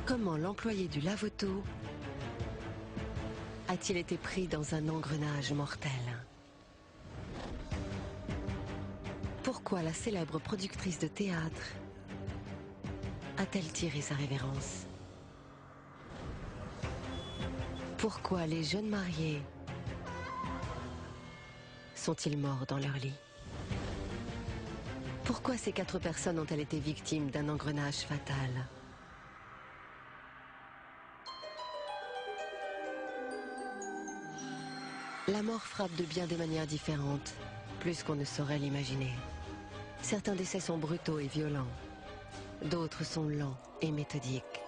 Comment l'employé du lave-auto a-t-il été pris dans un engrenage mortel? Pourquoi la célèbre productrice de théâtre a-t-elle tiré sa révérence? Pourquoi les jeunes mariés sont-ils morts dans leur lit? Pourquoi ces 4 personnes ont-elles été victimes d'un engrenage fatal? La mort frappe de bien des manières différentes, plus qu'on ne saurait l'imaginer. Certains décès sont brutaux et violents, d'autres sont lents et méthodiques.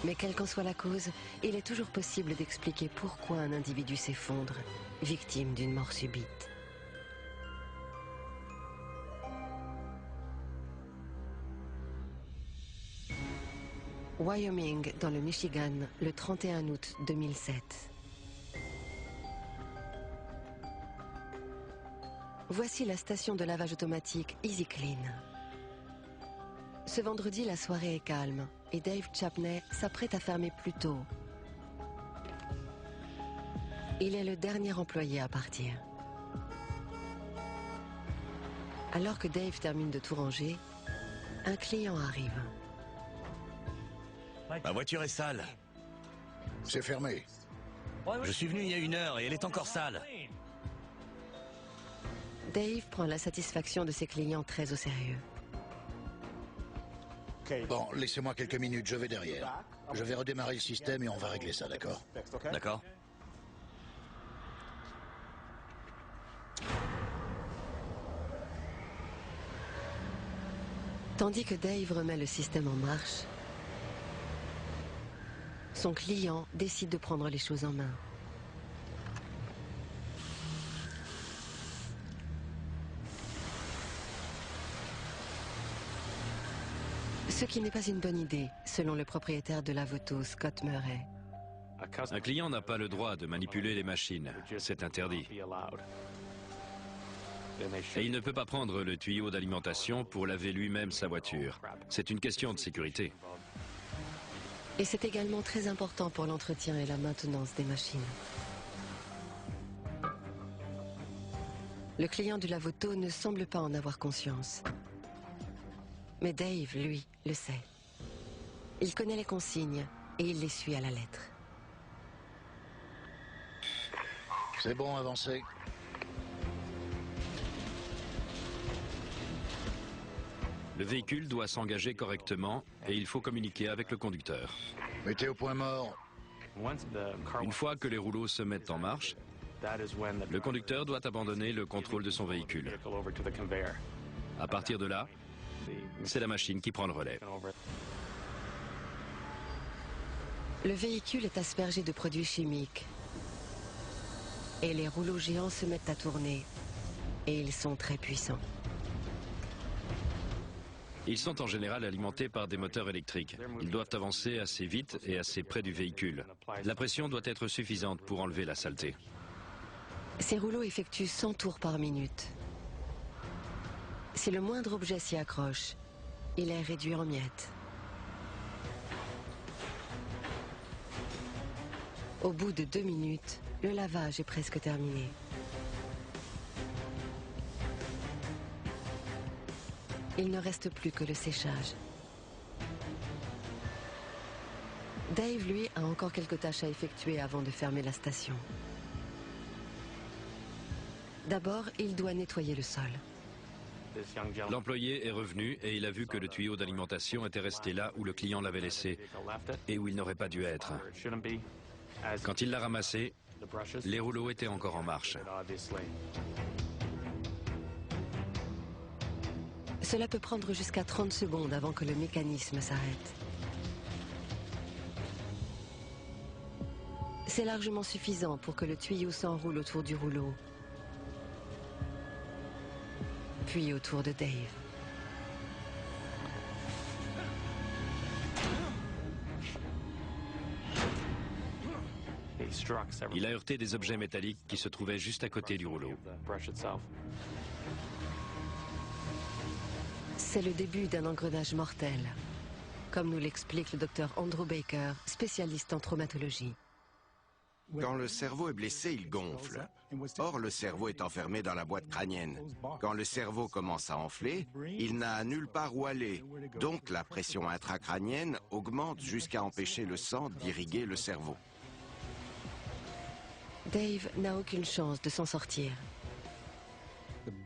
Mais quelle qu'en soit la cause, il est toujours possible d'expliquer pourquoi un individu s'effondre, victime d'une mort subite. Wyoming, dans le Michigan, le 31 août 2007. Voici la station de lavage automatique Easy Clean. Ce vendredi, la soirée est calme et Dave Chapney s'apprête à fermer plus tôt. Il est le dernier employé à partir. Alors que Dave termine de tout ranger, un client arrive. Ma voiture est sale. C'est fermé. Je suis venu il y a 1 heure et elle est encore sale. Dave prend la satisfaction de ses clients très au sérieux. Bon, laissez-moi quelques minutes, je vais derrière. Je vais redémarrer le système et on va régler ça, d'accord? D'accord. Tandis que Dave remet le système en marche, son client décide de prendre les choses en main. Ce qui n'est pas une bonne idée, selon le propriétaire de lave-auto, Scott Murray. Un client n'a pas le droit de manipuler les machines, c'est interdit. Et il ne peut pas prendre le tuyau d'alimentation pour laver lui-même sa voiture. C'est une question de sécurité. Et c'est également très important pour l'entretien et la maintenance des machines. Le client du lave-auto ne semble pas en avoir conscience. Mais Dave, lui, le sait. Il connaît les consignes et il les suit à la lettre. C'est bon, avancez. Le véhicule doit s'engager correctement et il faut communiquer avec le conducteur. Mettez au point mort. Une fois que les rouleaux se mettent en marche, le conducteur doit abandonner le contrôle de son véhicule. À partir de là, c'est la machine qui prend le relais. Le véhicule est aspergé de produits chimiques. Et les rouleaux géants se mettent à tourner. Et ils sont très puissants. Ils sont en général alimentés par des moteurs électriques. Ils doivent avancer assez vite et assez près du véhicule. La pression doit être suffisante pour enlever la saleté. Ces rouleaux effectuent 100 tours par minute. Si le moindre objet s'y accroche, il est réduit en miettes. Au bout de 2 minutes, le lavage est presque terminé. Il ne reste plus que le séchage. Dave, lui, a encore quelques tâches à effectuer avant de fermer la station. D'abord, il doit nettoyer le sol. L'employé est revenu et il a vu que le tuyau d'alimentation était resté là où le client l'avait laissé et où il n'aurait pas dû être. Quand il l'a ramassé, les rouleaux étaient encore en marche. Cela peut prendre jusqu'à 30 secondes avant que le mécanisme s'arrête. C'est largement suffisant pour que le tuyau s'enroule autour du rouleau, puis autour de Dave. Il a heurté des objets métalliques qui se trouvaient juste à côté du rouleau. C'est le début d'un engrenage mortel, comme nous l'explique le docteur Andrew Baker, spécialiste en traumatologie. Quand le cerveau est blessé, il gonfle. Or, le cerveau est enfermé dans la boîte crânienne. Quand le cerveau commence à enfler, il n'a nulle part où aller. Donc, la pression intracrânienne augmente jusqu'à empêcher le sang d'irriguer le cerveau. Dave n'a aucune chance de s'en sortir.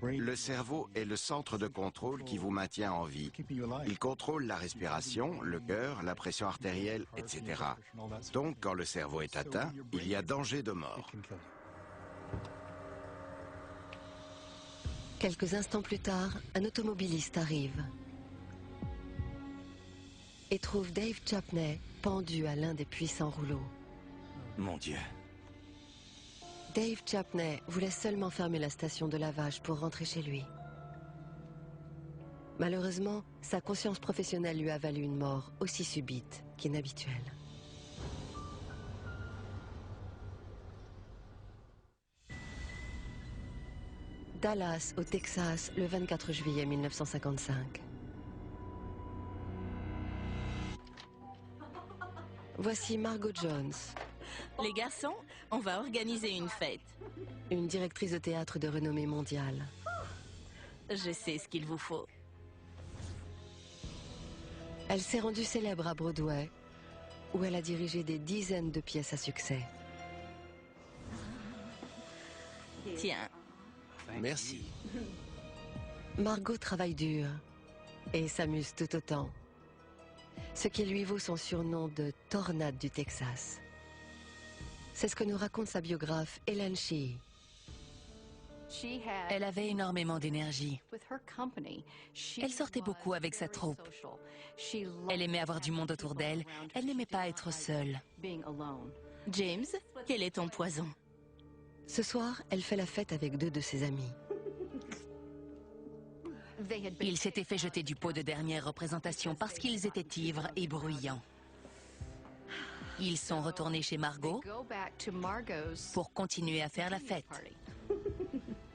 Le cerveau est le centre de contrôle qui vous maintient en vie. Il contrôle la respiration, le cœur, la pression artérielle, etc. Donc, quand le cerveau est atteint, il y a danger de mort. Quelques instants plus tard, un automobiliste arrive et trouve Dave Chapney pendu à l'un des puissants rouleaux. Mon Dieu. Dave Chapney voulait seulement fermer la station de lavage pour rentrer chez lui. Malheureusement, sa conscience professionnelle lui a valu une mort aussi subite qu'inhabituelle. Dallas, au Texas, le 24 juillet 1955. Voici Margot Jones, Les garçons, on va organiser une fête. une directrice de théâtre de renommée mondiale. Je sais ce qu'il vous faut. Elle s'est rendue célèbre à Broadway, où elle a dirigé des dizaines de pièces à succès. Tiens, Merci. Margot travaille dur et s'amuse tout autant, ce qui lui vaut son surnom de tornade du Texas. C'est ce que nous raconte sa biographe Ellen Shee. Elle avait énormément d'énergie. Elle sortait beaucoup avec sa troupe. Elle aimait avoir du monde autour d'elle. Elle n'aimait pas être seule. James, quel est ton poison? Ce soir, elle fait la fête avec deux de ses amis. Ils s'étaient fait jeter du pot de dernière représentation parce qu'ils étaient ivres et bruyants. Ils sont retournés chez Margot pour continuer à faire la fête.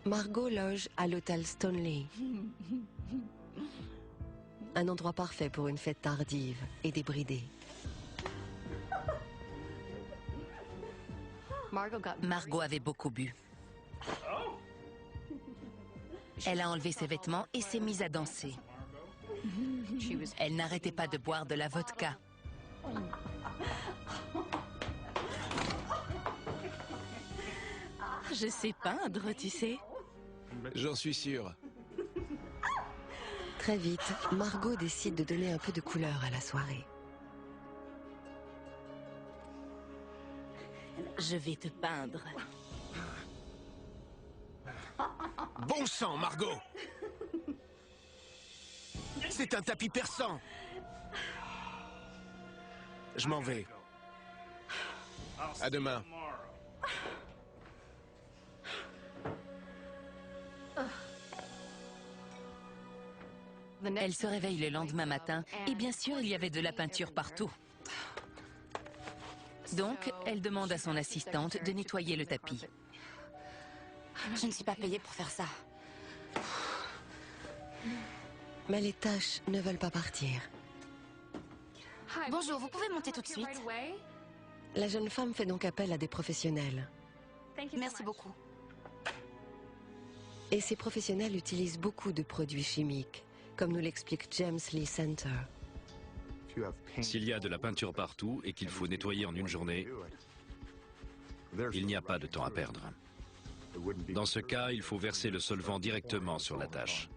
Margot loge à l'hôtel Stoneleigh. Un endroit parfait pour une fête tardive et débridée. Margot avait beaucoup bu. Elle a enlevé ses vêtements et s'est mise à danser. Elle n'arrêtait pas de boire de la vodka. Je sais peindre, tu sais. J'en suis sûr. Très vite, Margot décide de donner un peu de couleur à la soirée. Je vais te peindre. Bon sang, Margot! C'est un tapis perçant. Je m'en vais. À demain. Elle se réveille le lendemain matin et bien sûr, il y avait de la peinture partout. Donc, elle demande à son assistante de nettoyer le tapis. Je ne suis pas payée pour faire ça. Mais les tâches ne veulent pas partir. Bonjour, vous pouvez monter tout de suite? La jeune femme fait donc appel à des professionnels. Merci beaucoup. Et ces professionnels utilisent beaucoup de produits chimiques, comme nous l'explique James Lee Center. S'il y a de la peinture partout et qu'il faut nettoyer en une journée, il n'y a pas de temps à perdre. Dans ce cas, il faut verser le solvant directement sur la tâche.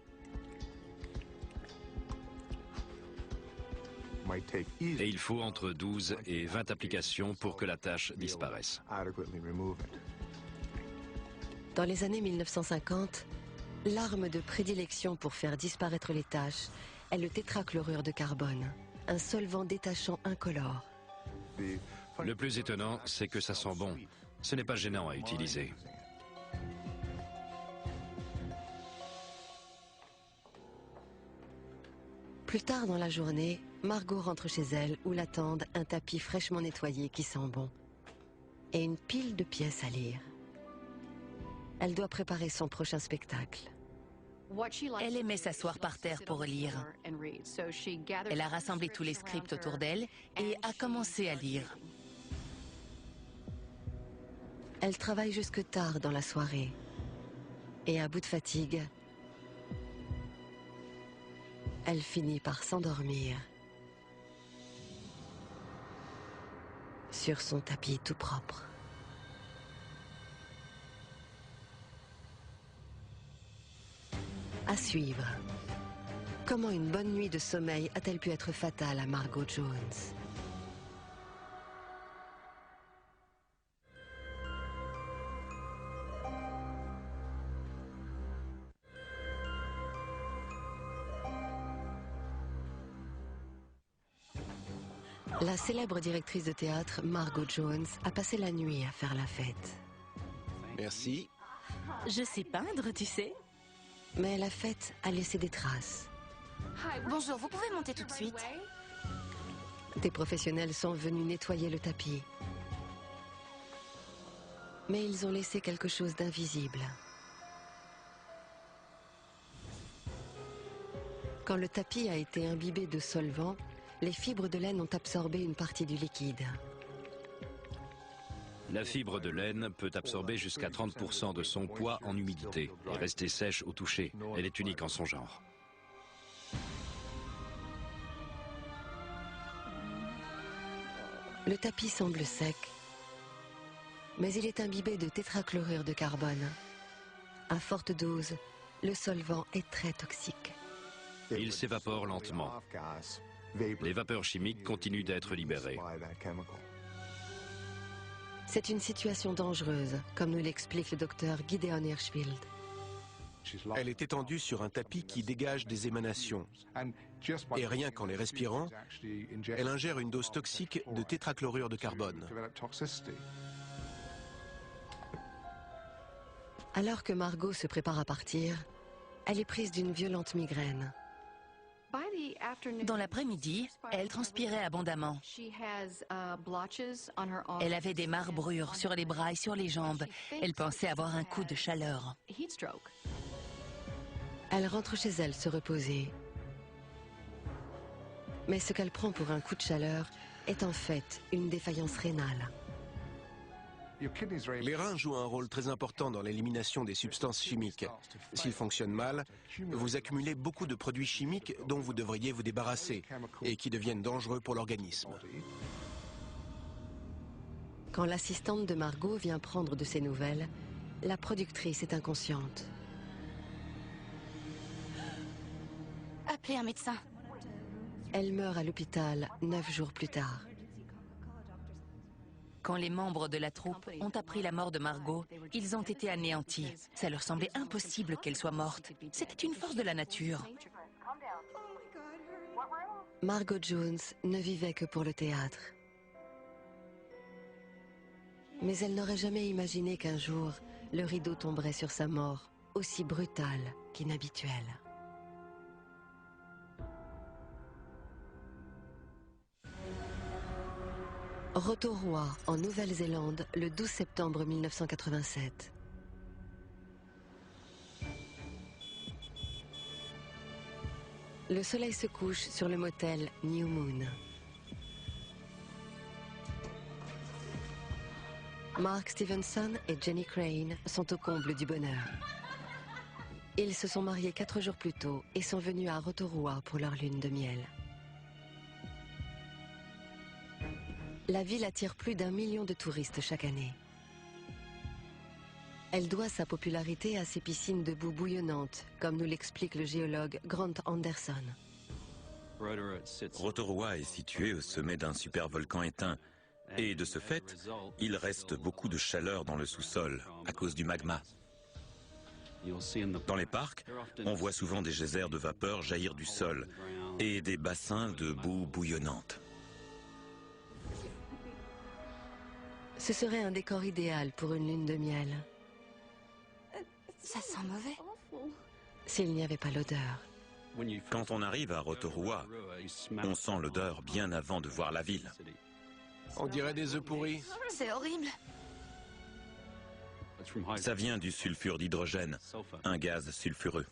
Et il faut entre 12 et 20 applications pour que la tâche disparaisse. Dans les années 1950, l'arme de prédilection pour faire disparaître les taches est le tétrachlorure de carbone, un solvant détachant incolore. Le plus étonnant, c'est que ça sent bon. Ce n'est pas gênant à utiliser. Plus tard dans la journée, Margot rentre chez elle où l'attendent un tapis fraîchement nettoyé qui sent bon et une pile de pièces à lire. Elle doit préparer son prochain spectacle. Elle aimait s'asseoir par terre pour lire. Elle a rassemblé tous les scripts autour d'elle et a commencé à lire. Elle travaille jusque tard dans la soirée. Et à bout de fatigue, elle finit par s'endormir sur son tapis tout propre. À suivre. Comment une bonne nuit de sommeil a-t-elle pu être fatale à Margot Jones? La célèbre directrice de théâtre, Margot Jones, a passé la nuit à faire la fête. Merci. Je sais peindre, tu sais. Mais la fête a laissé des traces. Bonjour, vous pouvez monter tout de suite? Des professionnels sont venus nettoyer le tapis. Mais ils ont laissé quelque chose d'invisible. Quand le tapis a été imbibé de solvant, les fibres de laine ont absorbé une partie du liquide. La fibre de laine peut absorber jusqu'à 30% de son poids en humidité et rester sèche au toucher. Elle est unique en son genre. Le tapis semble sec, mais il est imbibé de tétrachlorure de carbone. À forte dose, le solvant est très toxique. Il s'évapore lentement. Les vapeurs chimiques continuent d'être libérées. C'est une situation dangereuse, comme nous l'explique le docteur Gideon Hirschfield. Elle est étendue sur un tapis qui dégage des émanations. Et rien qu'en les respirant, elle ingère une dose toxique de tétrachlorure de carbone. Alors que Margot se prépare à partir, elle est prise d'une violente migraine. Dans l'après-midi, elle transpirait abondamment. Elle avait des marbrures sur les bras et sur les jambes. Elle pensait avoir un coup de chaleur. Elle rentre chez elle se reposer. Mais ce qu'elle prend pour un coup de chaleur est en fait une défaillance rénale. Les reins jouent un rôle très important dans l'élimination des substances chimiques. S'ils fonctionnent mal, vous accumulez beaucoup de produits chimiques dont vous devriez vous débarrasser et qui deviennent dangereux pour l'organisme. Quand l'assistante de Margot vient prendre de ses nouvelles, la productrice est inconsciente. Appelez un médecin. Elle meurt à l'hôpital 9 jours plus tard. Quand les membres de la troupe ont appris la mort de Margot, ils ont été anéantis. Ça leur semblait impossible qu'elle soit morte. C'était une force de la nature. Margot Jones ne vivait que pour le théâtre. Mais elle n'aurait jamais imaginé qu'un jour, le rideau tomberait sur sa mort, aussi brutale qu'inhabituelle. Rotorua, en Nouvelle-Zélande, le 12 septembre 1987. Le soleil se couche sur le motel New Moon. Mark Stevenson et Jenny Crane sont au comble du bonheur. Ils se sont mariés 4 jours plus tôt et sont venus à Rotorua pour leur lune de miel. La ville attire plus d'1 million de touristes chaque année. Elle doit sa popularité à ses piscines de boue bouillonnante, comme nous l'explique le géologue Grant Anderson. Rotorua est situé au sommet d'un supervolcan éteint. Et de ce fait, il reste beaucoup de chaleur dans le sous-sol à cause du magma. Dans les parcs, on voit souvent des geysers de vapeur jaillir du sol et des bassins de boue bouillonnante. Ce serait un décor idéal pour une lune de miel. Ça sent mauvais. S'il n'y avait pas l'odeur. Quand on arrive à Rotorua, on sent l'odeur bien avant de voir la ville. On dirait des œufs pourris. C'est horrible. Ça vient du sulfure d'hydrogène, un gaz sulfureux.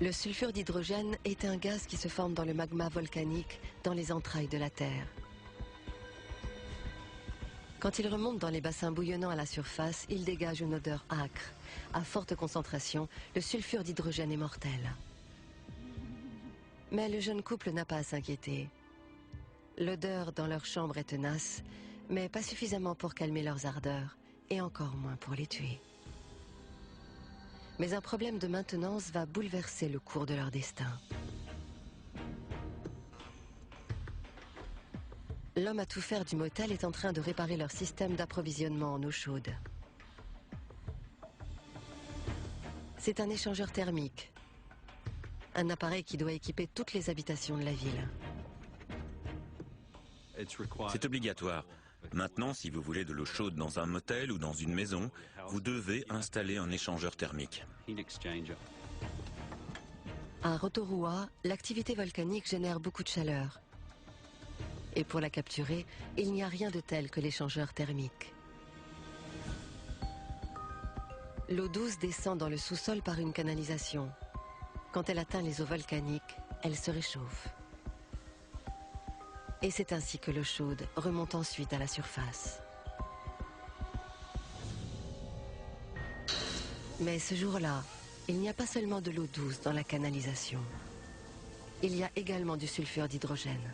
Le sulfure d'hydrogène est un gaz qui se forme dans le magma volcanique dans les entrailles de la Terre. Quand il remonte dans les bassins bouillonnants à la surface, il dégage une odeur âcre. À forte concentration, le sulfure d'hydrogène est mortel. Mais le jeune couple n'a pas à s'inquiéter. L'odeur dans leur chambre est tenace, mais pas suffisamment pour calmer leurs ardeurs, et encore moins pour les tuer. Mais un problème de maintenance va bouleverser le cours de leur destin. L'homme à tout faire du motel est en train de réparer leur système d'approvisionnement en eau chaude. C'est un échangeur thermique. Un appareil qui doit équiper toutes les habitations de la ville. C'est obligatoire. Maintenant, si vous voulez de l'eau chaude dans un motel ou dans une maison, vous devez installer un échangeur thermique. À Rotorua, l'activité volcanique génère beaucoup de chaleur. Et pour la capturer, il n'y a rien de tel que l'échangeur thermique. L'eau douce descend dans le sous-sol par une canalisation. Quand elle atteint les eaux volcaniques, elle se réchauffe. Et c'est ainsi que l'eau chaude remonte ensuite à la surface. Mais ce jour-là, il n'y a pas seulement de l'eau douce dans la canalisation. Il y a également du sulfure d'hydrogène.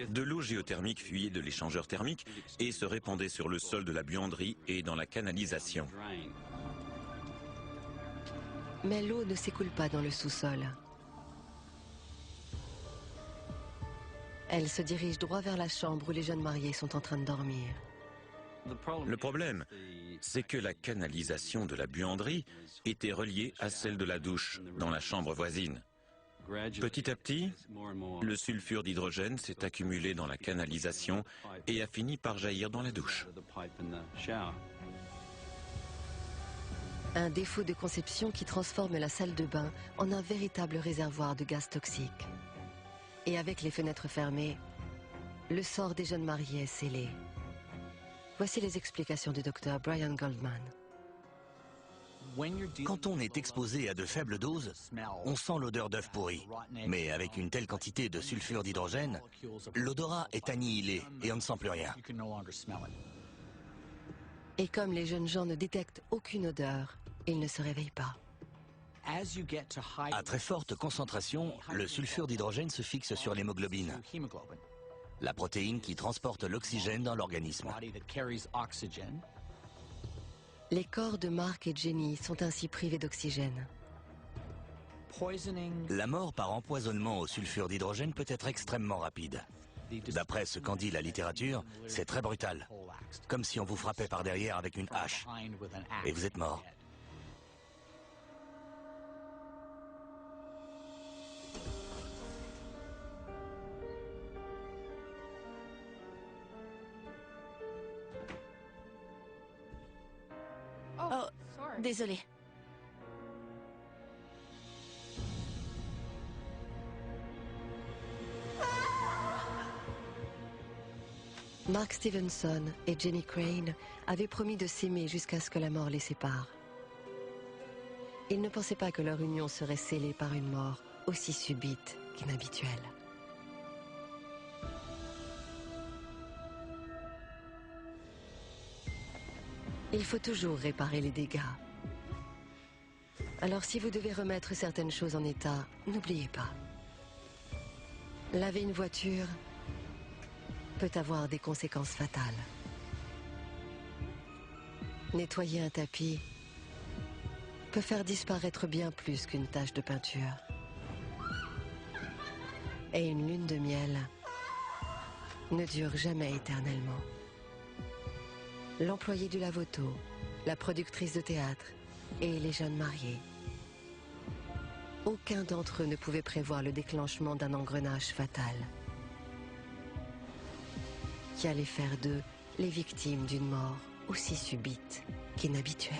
De l'eau géothermique fuyait de l'échangeur thermique et se répandait sur le sol de la buanderie et dans la canalisation. Mais l'eau ne s'écoule pas dans le sous-sol. Elle se dirige droit vers la chambre où les jeunes mariés sont en train de dormir. Le problème, c'est que la canalisation de la buanderie était reliée à celle de la douche dans la chambre voisine. Petit à petit, le sulfure d'hydrogène s'est accumulé dans la canalisation et a fini par jaillir dans la douche. Un défaut de conception qui transforme la salle de bain en un véritable réservoir de gaz toxiques. Et avec les fenêtres fermées, le sort des jeunes mariés est scellé. Voici les explications du docteur Brian Goldman. Quand on est exposé à de faibles doses, on sent l'odeur d'œuf pourri. Mais avec une telle quantité de sulfure d'hydrogène, l'odorat est annihilé et on ne sent plus rien. Et comme les jeunes gens ne détectent aucune odeur, ils ne se réveillent pas. À très forte concentration, le sulfure d'hydrogène se fixe sur l'hémoglobine, la protéine qui transporte l'oxygène dans l'organisme. Les corps de Mark et Jenny sont ainsi privés d'oxygène. La mort par empoisonnement au sulfure d'hydrogène peut être extrêmement rapide. D'après ce qu'en dit la littérature, c'est très brutal. Comme si on vous frappait par derrière avec une hache. Et vous êtes mort. Oh, désolé. Mark Stevenson et Jenny Crane avaient promis de s'aimer jusqu'à ce que la mort les sépare. Ils ne pensaient pas que leur union serait scellée par une mort aussi subite qu'inhabituelle. Il faut toujours réparer les dégâts. Alors si vous devez remettre certaines choses en état, n'oubliez pas. Laver une voiture peut avoir des conséquences fatales. Nettoyer un tapis peut faire disparaître bien plus qu'une tache de peinture. Et une lune de miel ne dure jamais éternellement. L'employé du lave-auto, la productrice de théâtre et les jeunes mariés. Aucun d'entre eux ne pouvait prévoir le déclenchement d'un engrenage fatal qui allait faire d'eux les victimes d'une mort aussi subite qu'inhabituelle.